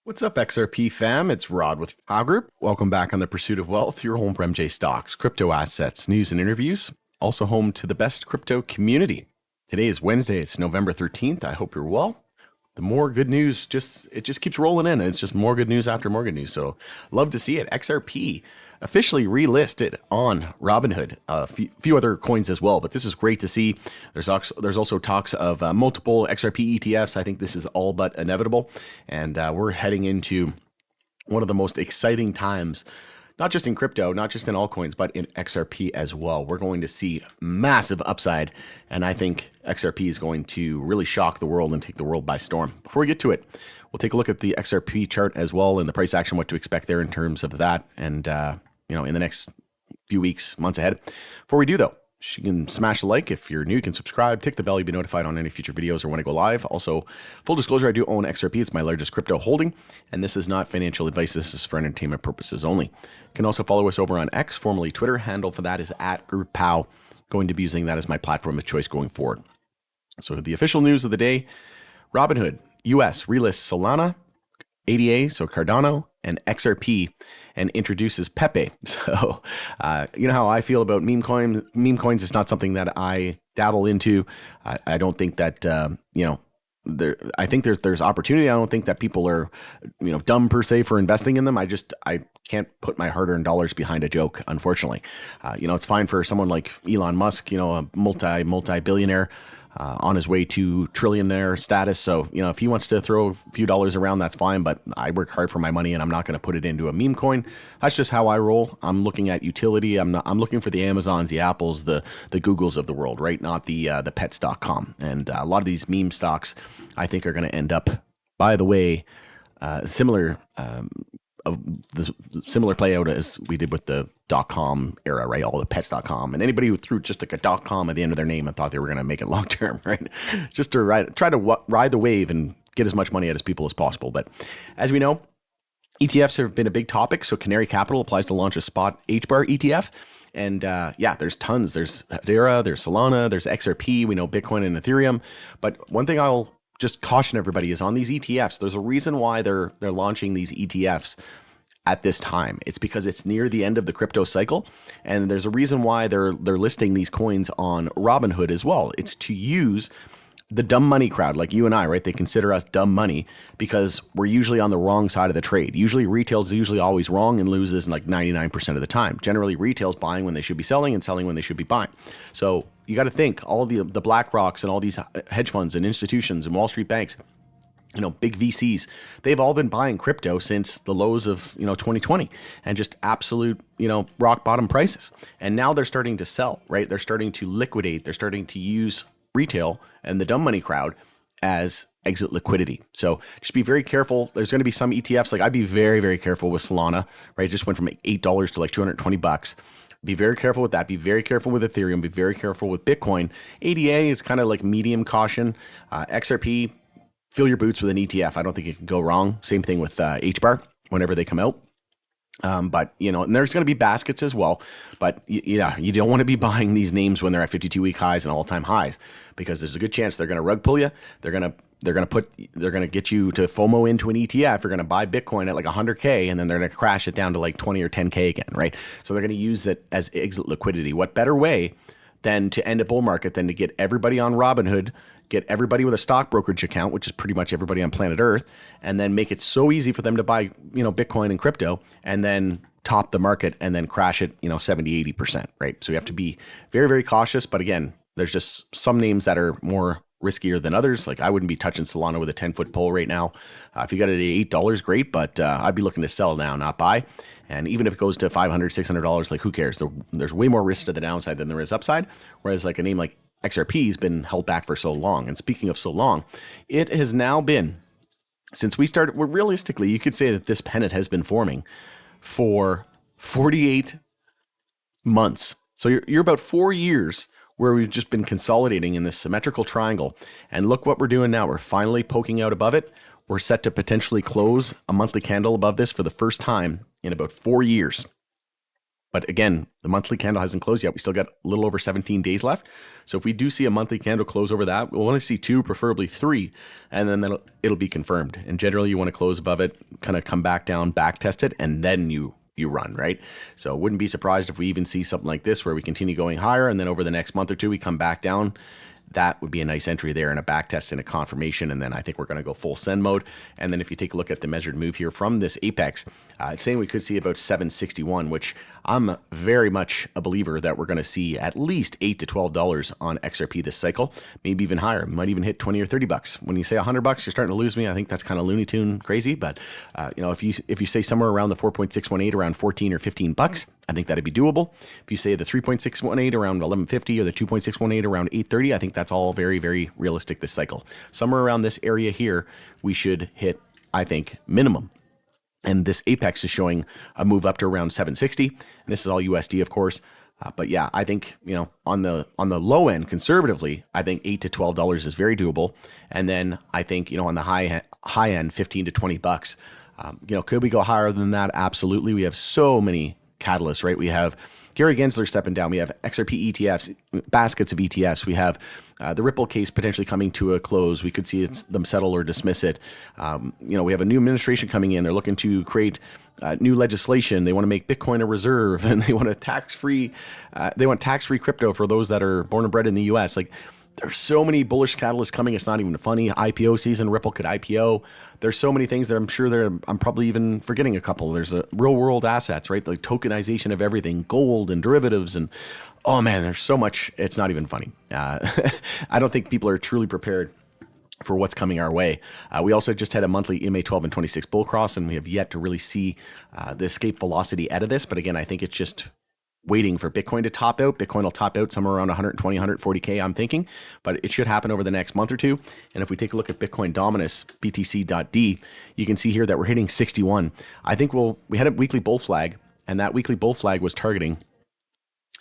What's up, XRP fam? It's Rod with Power Group. Welcome back on The Pursuit of Wealth, your home for MJ stocks, crypto assets, news, and interviews. Also home to the best crypto community. Today is Wednesday. It's November 13th. I hope you're well. The more good news, it just keeps rolling in. It's just more good news after more good news. So love to see it. XRP officially relisted on Robinhood. A few other coins as well, but this is great to see. There's also talks of multiple XRP ETFs. I think this is all but inevitable, and we're heading into one of the most exciting times, not just in crypto, not just in altcoins, but in XRP as well. We're going to see massive upside, and I think XRP is going to really shock the world and take the world by storm. Before we get to it, we'll take a look at the XRP chart as well and the price action, what to expect there in terms of that, and in the next few weeks, months ahead. Before we do, though, you can smash the like. If you're new, you can subscribe, tick the bell, you'll be notified on any future videos or when I go live. Also, full disclosure, I do own XRP. It's my largest crypto holding, and this is not financial advice. This is for entertainment purposes only. You can also follow us over on X, formerly Twitter. Handle for that is @GroupPow. Going to be using that as my platform of choice going forward. So the official news of the day, Robinhood, US, relists Solana, ADA, so Cardano, and XRP, and introduces Pepe. So, you know how I feel about meme coins. Meme coins is not something that I dabble into. I don't think that, I think there's opportunity. I don't think that people are, dumb per se for investing in them. I can't put my hard-earned dollars behind a joke, unfortunately. It's fine for someone like Elon Musk, a multi-billionaire, on his way to trillionaire status. So, if he wants to throw a few dollars around, that's fine, but I work hard for my money and I'm not going to put it into a meme coin. That's just how I roll. I'm looking at utility. I'm looking for the Amazons, the Apples, the Googles of the world, right? Not the pets.com. And a lot of these meme stocks, I think, are going to end up, by the way, similar play out as we did with the .com era, right? All the pets.com, and anybody who threw just like a .com at the end of their name and thought they were going to make it long term, right? Just to try to ride the wave and get as much money out as people as possible. But as we know, ETFs have been a big topic. So Canary Capital applies to launch a spot HBAR ETF. And there's tons. There's Hedera, there's Solana, there's XRP. We know Bitcoin and Ethereum. But one thing I'll just caution everybody is on these ETFs, there's a reason why they're launching these ETFs at this time. It's because it's near the end of the crypto cycle, and there's a reason why they're listing these coins on Robinhood as well. It's to use the dumb money crowd like you and I, right? They consider us dumb money because we're usually on the wrong side of the trade. Usually retail's usually always wrong and loses like 99% of the time. Generally retail's buying when they should be selling and selling when they should be buying. So you got to think all the Black Rocks and all these hedge funds and institutions and Wall Street banks, big VCs, they've all been buying crypto since the lows of, 2020 and just absolute, rock bottom prices. And now they're starting to sell, right? They're starting to liquidate. They're starting to use retail and the dumb money crowd as exit liquidity. So just be very careful. There's going to be some ETFs, like I'd be very, very careful with Solana, right? It just went from $8 to like $220. Be very careful with that. Be very careful with Ethereum. Be very careful with Bitcoin. ADA is kind of like medium caution. XRP, fill your boots with an ETF. I don't think it can go wrong. Same thing with HBAR whenever they come out. But, and there's going to be baskets as well. But, you don't want to be buying these names when they're at 52-week highs and all-time highs, because there's a good chance they're going to rug pull you. They're going to get you to FOMO into an ETF. You're going to buy Bitcoin at like 100K, and then they're going to crash it down to like 20 or 10K again, right? So they're going to use it as exit liquidity. What better way than to end a bull market than to get everybody on Robinhood, get everybody with a stock brokerage account, which is pretty much everybody on planet Earth, and then make it so easy for them to buy, Bitcoin and crypto, and then top the market and then crash it, 70, 80%, right? So you have to be very, very cautious. But again, there's just some names that are more riskier than others. Like I wouldn't be touching Solana with a 10-foot pole right now. If you got it at $8, great, but I'd be looking to sell now, not buy. And even if it goes to $500, $600, like who cares? There's way more risk to the downside than there is upside. Whereas like a name like XRP has been held back for so long. And speaking of so long, it has now been, since we started, well, realistically, you could say that this pennant has been forming for 48 months. So you're about 4 years where we've just been consolidating in this symmetrical triangle. And look what we're doing now. We're finally poking out above it. We're set to potentially close a monthly candle above this for the first time in about 4 years. But again, the monthly candle hasn't closed yet. We still got a little over 17 days left. So if we do see a monthly candle close over that, we'll want to see 2, preferably 3, and then it'll be confirmed. And generally, you want to close above it kind of come back down, back test it, and then you run, right? So wouldn't be surprised if we even see something like this where we continue going higher, and then over the next month or two, we come back down. That would be a nice entry there and a back test and a confirmation. And then I think we're going to go full send mode. And then if you take a look at the measured move here from this apex, it's saying we could see about 761, which I'm very much a believer that we're going to see at least $8 to $12 on XRP this cycle, maybe even higher. Might even hit 20 or 30 bucks. When you say $100, you're starting to lose me. I think that's kind of Looney Tune crazy. But if you say somewhere around the 4.618, around 14 or 15 bucks, I think that'd be doable. If you say the 3.618 around 1150 or the 2.618 around 830, I think that's all very, very realistic this cycle. Somewhere around this area here, we should hit, I think, minimum. And this apex is showing a move up to around 760. And this is all USD, of course. But yeah, I think, on the low end, conservatively, I think $8 to $12 is very doable. And then I think, on the high end, 15 to 20 bucks. Could we go higher than that? Absolutely. We have so many catalysts, right? We have Gary Gensler stepping down. We have XRP ETFs, baskets of ETFs. We have the Ripple case potentially coming to a close. We could see them settle or dismiss it. We have a new administration coming in. They're looking to create new legislation. They want to make Bitcoin a reserve, and they want tax-free crypto for those that are born and bred in the US. Like, there's so many bullish catalysts coming. It's not even funny. IPO season, Ripple could IPO. There's so many things that I'm probably even forgetting a couple. There's real world assets, right? Like tokenization of everything, gold and derivatives. And oh man, there's so much. It's not even funny. I don't think people are truly prepared for what's coming our way. We also just had a monthly EMA 12 and 26 bull cross, and we have yet to really see the escape velocity out of this. But again, I think it's just waiting for Bitcoin to top out. Bitcoin will top out somewhere around 120, 140K, I'm thinking, but it should happen over the next month or two. And if we take a look at Bitcoin Dominus, BTC.D, you can see here that we're hitting 61. I think we had a weekly bull flag, and that weekly bull flag was targeting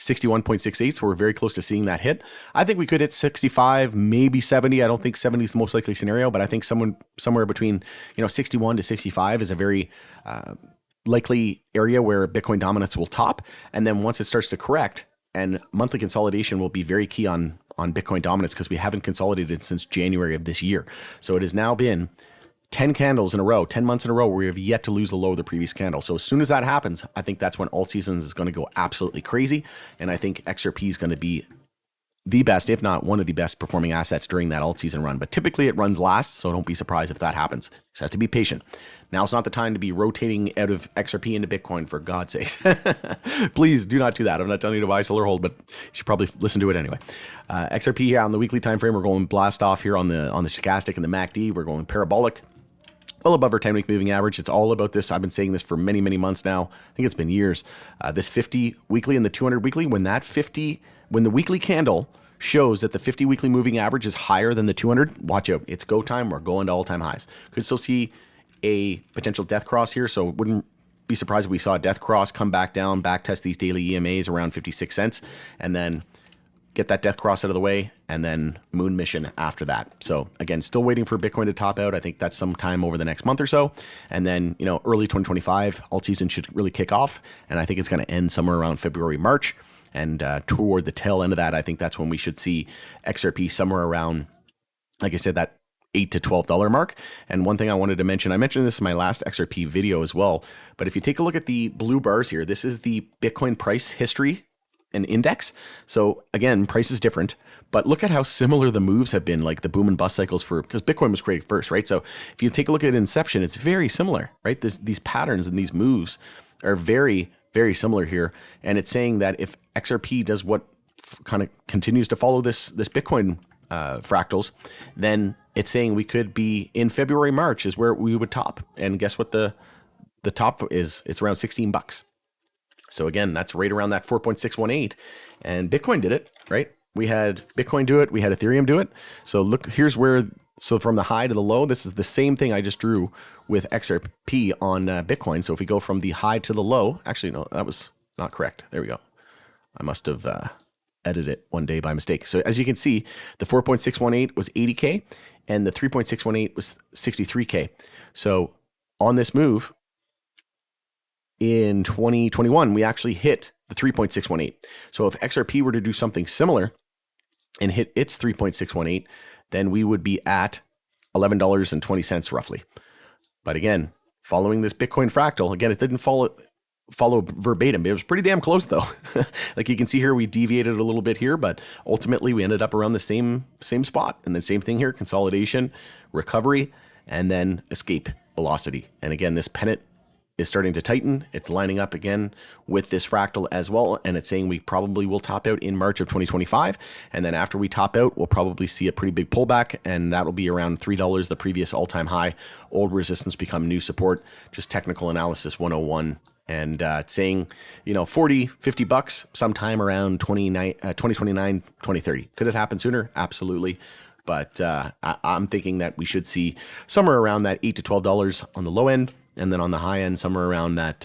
61.68, so we're very close to seeing that hit. I think we could hit 65, maybe 70. I don't think 70 is the most likely scenario, but I think somewhere between 61 to 65 is a very likely area where Bitcoin dominance will top. And then once it starts to correct, and monthly consolidation will be very key on Bitcoin dominance, because we haven't consolidated since January of this year. So it has now been 10 candles in a row, 10 months in a row, where we have yet to lose the low of the previous candle. So as soon as that happens, I think that's when alt seasons is going to go absolutely crazy. And I think XRP is going to be the best, if not one of the best performing assets during that alt season run. But typically it runs last, so don't be surprised if that happens. Just have to be patient. Now's not the time to be rotating out of XRP into Bitcoin, for God's sake. Please do not do that. I'm not telling you to buy, sell, or hold, but you should probably listen to it anyway. XRP here on the weekly time frame, we're going blast off here on the stochastic and the MACD. We're going parabolic, well above our 10-week moving average. It's all about this. I've been saying this for many, many months now. I think it's been years. This 50 weekly and the 200 weekly, when the weekly candle shows that the 50 weekly moving average is higher than the 200, watch out. It's go time. We're going to all-time highs. Could still see a potential death cross here, so wouldn't be surprised if we saw a death cross, come back down, back test these daily EMAs around 56 cents, and then get that death cross out of the way, and then moon mission after that. So again, still waiting for Bitcoin to top out. I think that's sometime over the next month or so. And then, early 2025, alt season should really kick off. And I think it's going to end somewhere around February, March. And toward the tail end of that, I think that's when we should see XRP somewhere around, like I said, that $8 to $12 mark. And one thing I wanted to mention, I mentioned this in my last XRP video as well, but if you take a look at the blue bars here, this is the Bitcoin price history and index. So again, price is different, but look at how similar the moves have been, like the boom and bust cycles because Bitcoin was created first, right? So if you take a look at inception, it's very similar, right? These patterns and these moves are very, very similar here. And it's saying that if XRP does what kind of continues to follow this Bitcoin fractals, then it's saying we could be in February, March is where we would top. And guess what the top is? It's around 16 bucks. So again, that's right around that 4.618. And Bitcoin did it, right? We had Bitcoin do it. We had Ethereum do it. So look, so from the high to the low, this is the same thing I just drew with XRP on Bitcoin. So if we go from the high to the low, actually, no, that was not correct. There we go. I must have edited it one day by mistake. So as you can see, the 4.618 was 80K and the 3.618 was 63K. So on this move in 2021, we actually hit the 3.618. So if XRP were to do something similar and hit its 3.618, then we would be at $11.20 roughly. But again, following this Bitcoin fractal. Again, it didn't follow verbatim. It was pretty damn close though. Like you can see here, we deviated a little bit here, but ultimately we ended up around the same spot. And the same thing here, consolidation, recovery, and then escape velocity. And again, this pennant is starting to tighten. It's lining up again with this fractal as well. And it's saying we probably will top out in March of 2025. And then after we top out, we'll probably see a pretty big pullback. And that'll be around $3, the previous all-time high. Old resistance become new support. Just technical analysis 101. And it's saying, 40, 50 bucks sometime around 2029, 2030. Could it happen sooner? Absolutely. But I'm thinking that we should see somewhere around that $8 to $12 on the low end. And then on the high end, somewhere around that,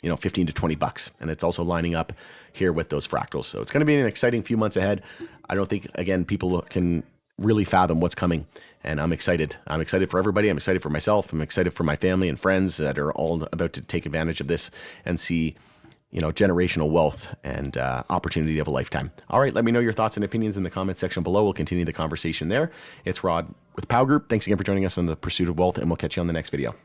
15 to 20 bucks. And it's also lining up here with those fractals. So it's going to be an exciting few months ahead. I don't think, again, people can really fathom what's coming. And I'm excited. I'm excited for everybody. I'm excited for myself. I'm excited for my family and friends that are all about to take advantage of this and see, generational wealth and opportunity of a lifetime. All right. Let me know your thoughts and opinions in the comments section below. We'll continue the conversation there. It's Rod with Pow Group. Thanks again for joining us on the Pursuit of Wealth, and we'll catch you on the next video.